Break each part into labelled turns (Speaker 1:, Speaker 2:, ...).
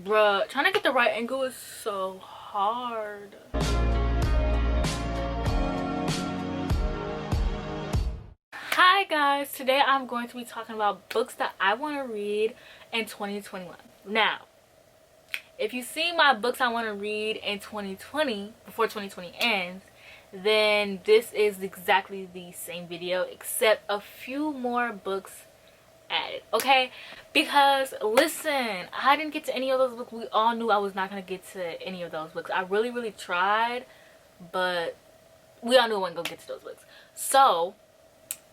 Speaker 1: Bruh, trying to get the right angle is so hard. Hi guys, today I'm going to be talking about books that I want to read in 2021. Now, if you see my books I want to read in 2020, before 2020 ends, then this is exactly the same video except a few more books added, okay? Because listen, I didn't get to any of those books. We all knew I was not going to get to any of those books. I really tried, but we all knew I wasn't going to get to those books. So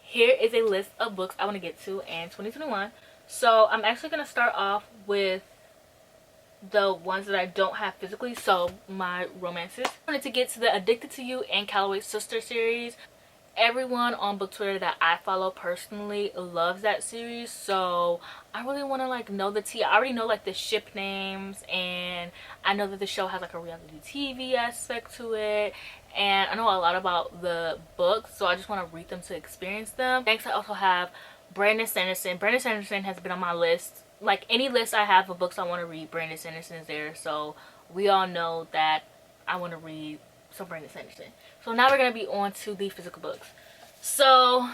Speaker 1: here is a list of books I want to get to in 2021. So I'm actually going to start off with the ones that I don't have physically, so my romances. I wanted to get to the Addicted to You and Calloway's Sister series. Everyone on book Twitter that I follow personally loves that series, so I really want to like know the tea. I already know like the ship names, and I know that the show has like a reality TV aspect to it, and I know a lot about the books, so I just want to read them to experience them. Next, I also have Brandon Sanderson. Brandon Sanderson has been on my list. Like any list I have of books I want to read, Brandon Sanderson is there, so we all know that I want to read some Brandon Sanderson. So now we're going to be on to the physical books. So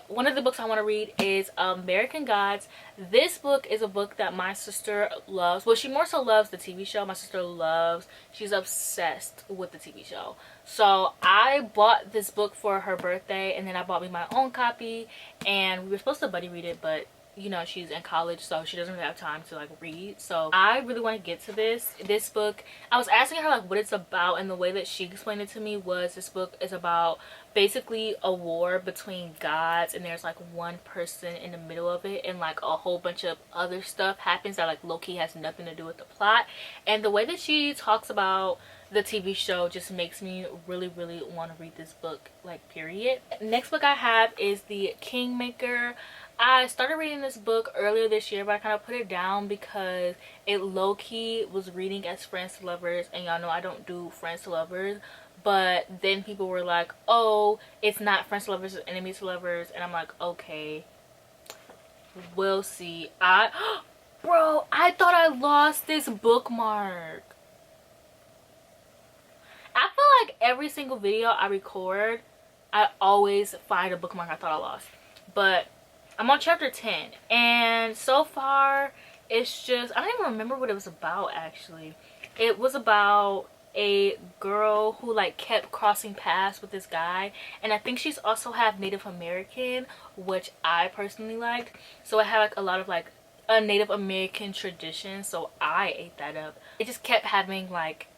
Speaker 1: one of the books I want to read is American Gods. This book is a book that my sister loves. Well, she more so loves the TV show. My sister she's obsessed with the TV show. So I bought this book for her birthday, and then I bought me my own copy, and we were supposed to buddy read it, but you know, she's in college, so she doesn't really have time to like read. So I really want to get to this book. I was asking her like what it's about, and the way that she explained it to me was this book is about basically a war between gods, and there's like one person in the middle of it, and like a whole bunch of other stuff happens that like low-key has nothing to do with the plot. And the way that she talks about the TV show just makes me really want to read this book, like, period. Next book I have is The Kingmaker. I started reading this book earlier this year, but I kind of put it down because it low-key was reading as friends to lovers, and y'all know I don't do friends to lovers. But then people were like, oh, it's not friends to lovers, it's enemies to lovers, and I'm like, okay, we'll see. Bro, I thought I lost this bookmark. I feel like every single video I record, I always find a bookmark I thought I lost. But I'm on chapter 10, and so far it's just, I don't even remember what it was about actually. It was about a girl who like kept crossing paths with this guy, and I think she's also half Native American, which I personally liked. So it had like a lot of like a Native American tradition, so I ate that up. It just kept having like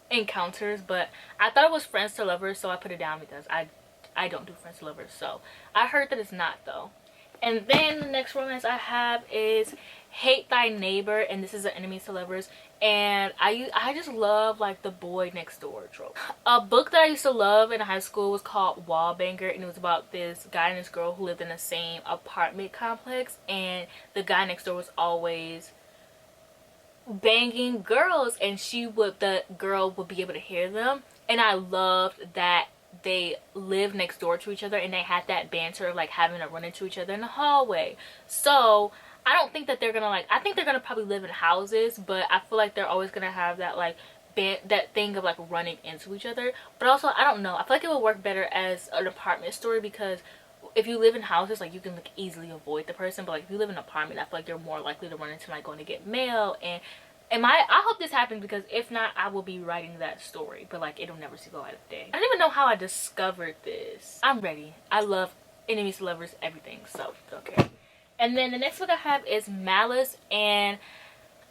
Speaker 1: encounters, but I thought it was friends to lovers, so I put it down because I don't do friends to lovers. So I heard that it's not though. And then the next romance I have is Hate Thy Neighbor, and this is an enemies to lovers. And I just love like the boy next door trope. A book that I used to love in high school was called Wallbanger, and it was about this guy and this girl who lived in the same apartment complex, and the guy next door was always banging girls, and the girl would be able to hear them. And I loved that they lived next door to each other, and they had that banter of like having to run into each other in the hallway. So I don't think that they're gonna like, I think they're gonna probably live in houses, but I feel like they're always gonna have that like that thing of like running into each other. But also, I don't know, I feel like it would work better as an apartment story, because if you live in houses, like, you can like easily avoid the person, but like if you live in an apartment, I feel like you're more likely to run into like going to get mail. And I hope this happens, because if not, I will be writing that story, but like it'll never see the light of day. I don't even know how I discovered this. I'm ready. I love enemies to lovers, everything, so okay. And then the next book I have is Malice, and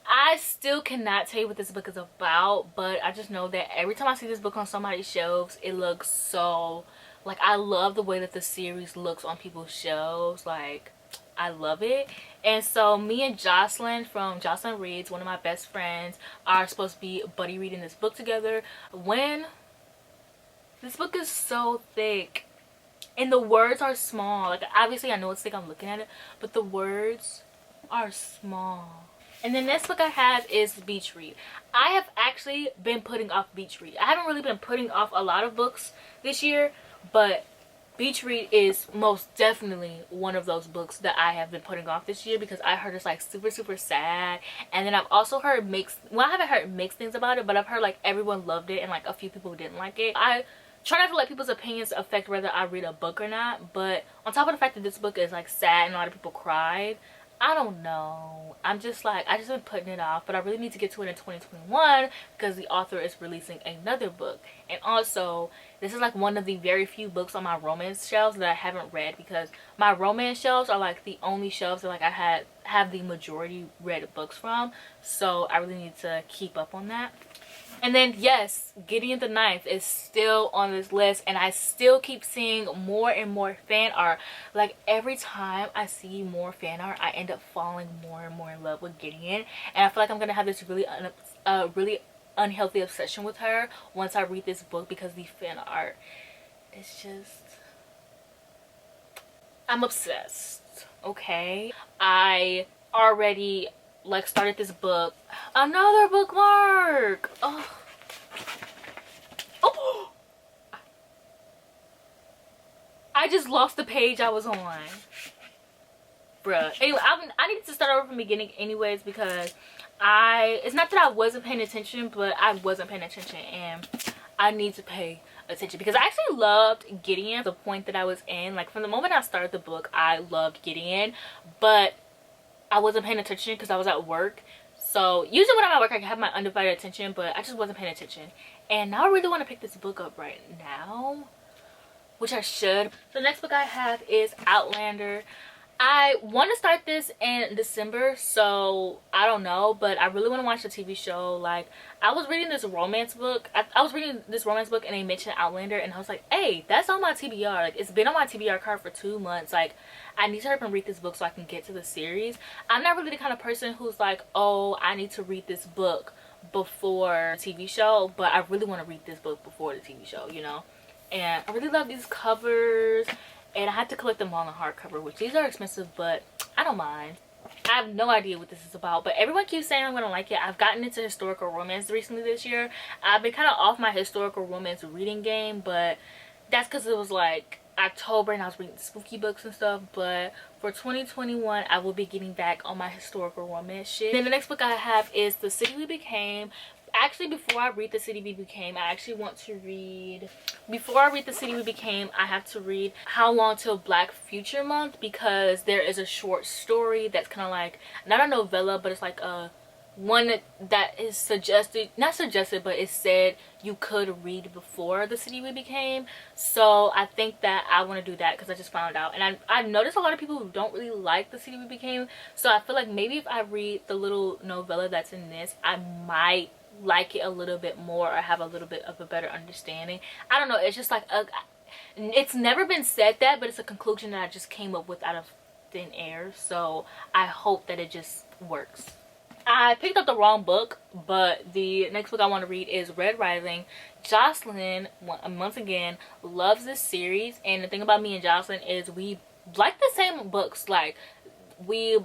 Speaker 1: I still cannot tell you what this book is about, but I just know that every time I see this book on somebody's shelves, it looks so, like, I love the way that the series looks on people's shelves. Like, I love it. And so me and Jocelyn from Jocelyn Reads, one of my best friends, are supposed to be buddy reading this book together. When this book is so thick, and the words are small. Like, obviously I know it's thick, I'm looking at it, but the words are small. And the next book I have is Beach Read. I have actually been putting off Beach Read. I haven't really been putting off a lot of books this year, but Beach Read is most definitely one of those books that I have been putting off this year because I heard it's like super super sad, and then I've also heard mixed, well, I haven't heard mixed things about it, but I've heard like everyone loved it and like a few people didn't like it. I try not to let people's opinions affect whether I read a book or not, but on top of the fact that this book is like sad and a lot of people cried, I don't know. I'm just like, I just been putting it off, but I really need to get to it in 2021 because the author is releasing another book. And also, this is like one of the very few books on my romance shelves that I haven't read, because my romance shelves are like the only shelves that like I have the majority read books from. So I really need to keep up on that. And then yes, Gideon the Ninth is still on this list, and I still keep seeing more and more fan art. Like every time I see more fan art, I end up falling more and more in love with Gideon, and I feel like I'm gonna have this really unhealthy obsession with her once I read this book, because the fan art is just, I'm obsessed. Okay, I already like started this book. Another bookmark. Oh, oh, I just lost the page I was on, bruh. Anyway, I needed to start over from the beginning anyways, because it's not that I wasn't paying attention, but I wasn't paying attention, and I need to pay attention because I actually loved Gideon. The point that I was in, like from the moment I started the book, I loved Gideon, but I wasn't paying attention because I was at work. So usually when I'm at work I can have my undivided attention, but I just wasn't paying attention, and now I really want to pick this book up right now, which I should. So the next book I have is Outlander. I want to start this in December, so I don't know, but I really want to watch the TV show. Like, I was reading this romance book. I was reading this romance book and they mentioned Outlander, and I was like, hey, that's on my TBR. Like, it's been on my TBR card for 2 months. Like, I need to hurry up and read this book so I can get to the series. I'm not really the kind of person who's like, oh, I need to read this book before the TV show, but I really want to read this book before the TV show, you know? And I really love these covers, and I had to collect them all in hardcover, which these are expensive, but I don't mind. I have no idea what this is about, but everyone keeps saying I'm gonna like it. I've gotten into historical romance recently this year. I've been kind of off my historical romance reading game, but that's because it was like October and I was reading spooky books and stuff. But for 2021, I will be getting back on my historical romance shit. Then the next book I have is The City We Became. Actually, before I read The City We Became, I actually want to read, before I read The City We Became, I have to read How Long Till Black Future Month, because there is a short story that's kind of like, not a novella, but it's like a one that is suggested, not suggested, but it's said you could read before The City We Became. So I think that I want to do that because I just found out, and I noticed a lot of people who don't really like The City We Became. So I feel like maybe if I read the little novella that's in this, I might like it a little bit more or have a little bit of a better understanding. I don't know, it's just like it's never been said that, but it's a conclusion that I just came up with out of thin air, so I hope that it just works. I picked up the wrong book, but the next book I want to read is Red Rising. Jocelyn, once again, loves this series, and the thing about me and Jocelyn is we like the same books. Like, we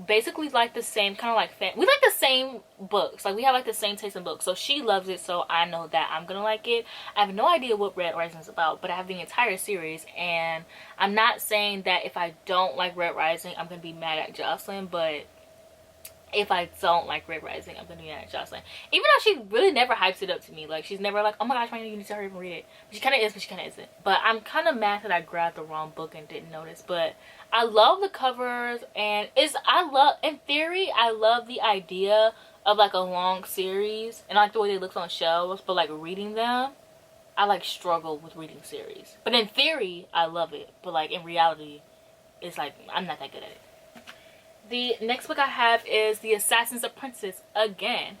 Speaker 1: basically like the same kind of like we like the same books. Like, we have like the same taste in books, so she loves it, so I know that I'm gonna like it. I have no idea what Red Rising is about, but I have the entire series, and I'm not saying that if I don't like Red Rising I'm gonna be mad at Jocelyn, but if I don't like Red Rising, I'm gonna be mad at Jocelyn. Even though she really never hypes it up to me. Like, she's never like, oh my gosh, you need to hurry up and read it. She kind of is, but she kind of isn't. But I'm kind of mad that I grabbed the wrong book and didn't notice. But I love the covers, and in theory, I love the idea of like a long series, and I like the way they look on shelves. But like reading them, I like struggle with reading series. But in theory, I love it. But like in reality, it's like I'm not that good at it. The next book I have is The Assassin's Apprentice again.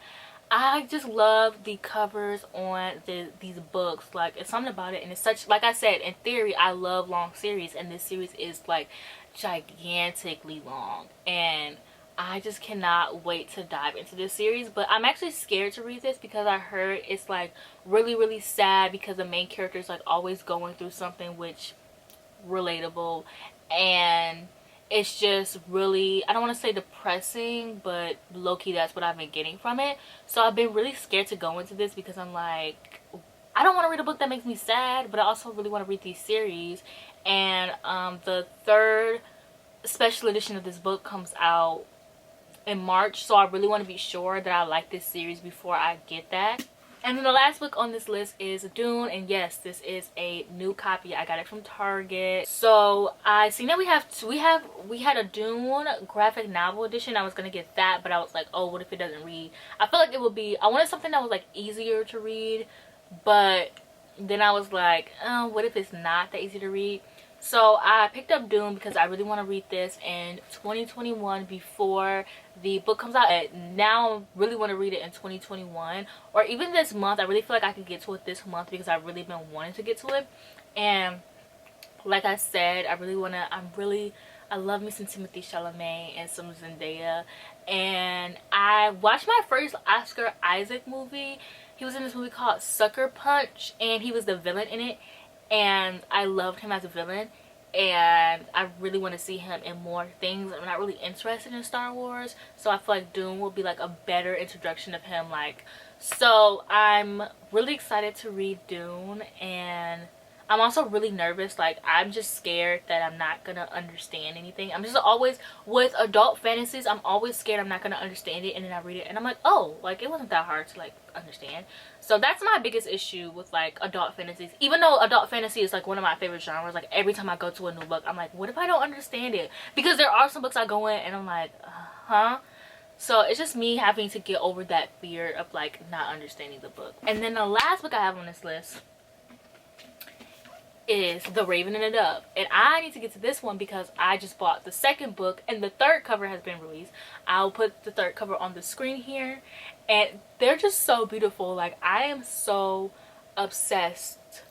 Speaker 1: I just love the covers on these books. Like, it's something about it, and it's such, like I said, in theory I love long series, and this series is like gigantically long, and I just cannot wait to dive into this series. But I'm actually scared to read this because I heard it's like really really sad, because the main character is like always going through something, which relatable, and it's just really, I don't want to say depressing, but low-key that's what I've been getting from it. So I've been really scared to go into this because I'm like, I don't want to read a book that makes me sad, but I also really want to read these series. And the third special edition of this book comes out in March, so I really want to be sure that I like this series before I get that. And then the last book on this list is Dune, and yes, this is a new copy. I got it from Target. So I seen that we had a Dune graphic novel edition. I was gonna get that, but I was like, oh, what if it doesn't read? I feel like it would be, I wanted something that was like easier to read, but then I was like, oh, what if it's not that easy to read? So I picked up Dune because I really want to read this in 2021 before the book comes out. And now I really want to read it in 2021 or even this month. I really feel like I could get to it this month because I've really been wanting to get to it. And like I said, I love me some Timothy Chalamet and some Zendaya. And I watched my first Oscar Isaac movie. He was in this movie called Sucker Punch, and he was the villain in it. And I loved him as a villain, and I really want to see him in more things. I'm not really interested in Star Wars, so I feel like Dune will be like a better introduction of him. So I'm really excited to read Dune, and I'm also really nervous. Like, I'm just scared that I'm not gonna understand anything. I'm just always, with adult fantasies, I'm always scared I'm not gonna understand it, and then I read it and I'm like, oh, like, it wasn't that hard to like understand. So that's my biggest issue with like adult fantasies. Even though adult fantasy is like one of my favorite genres, like every time I go to a new book, I'm like, what if I don't understand it? Because there are some books I go in and I'm like, huh? So it's just me having to get over that fear of like not understanding the book. And then the last book I have on this list is The Raven and the Dove, and I need to get to this one because I just bought the second book and the third cover has been released. I'll put the third cover on the screen here, and they're just so beautiful. Like, I am so obsessed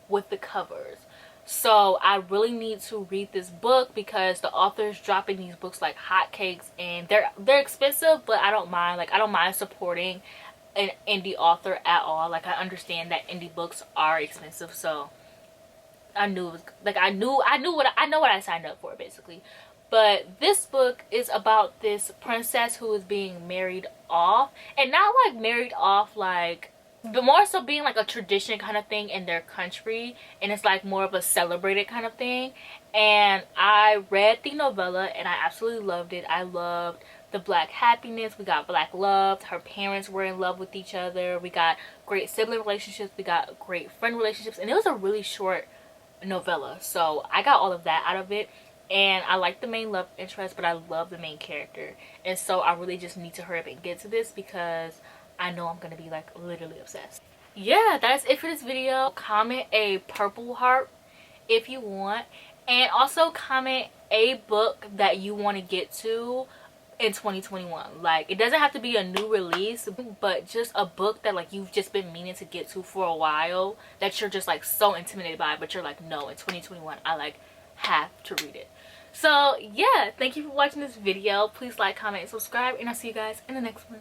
Speaker 1: with the covers, so I really need to read this book because the author's dropping these books like hotcakes, and they're expensive, but I don't mind. Like, I don't mind supporting an indie author at all. Like, I understand that indie books are expensive, so I knew it was like I know what I signed up for, basically. But this book is about this princess who is being married off, and not like married off like, but more so being like a tradition kind of thing in their country, and it's like more of a celebrated kind of thing. And I read the novella and I absolutely loved it. I loved the black happiness. We got black love. Her parents were in love with each other. We got great sibling relationships. We got great friend relationships, and it was a really short novella, so I got all of that out of it. And I like the main love interest, but I love the main character, and so I really just need to hurry up and get to this because I know I'm gonna be like literally obsessed. Yeah, that's it for this video. Comment a purple heart if you want, and also comment a book that you want to get to in 2021. Like, it doesn't have to be a new release, but just a book that like you've just been meaning to get to for a while, that you're just like so intimidated by, but you're like, no, in 2021 I like have to read it. So yeah, thank you for watching this video. Please like, comment, and subscribe, and I'll see you guys in the next one.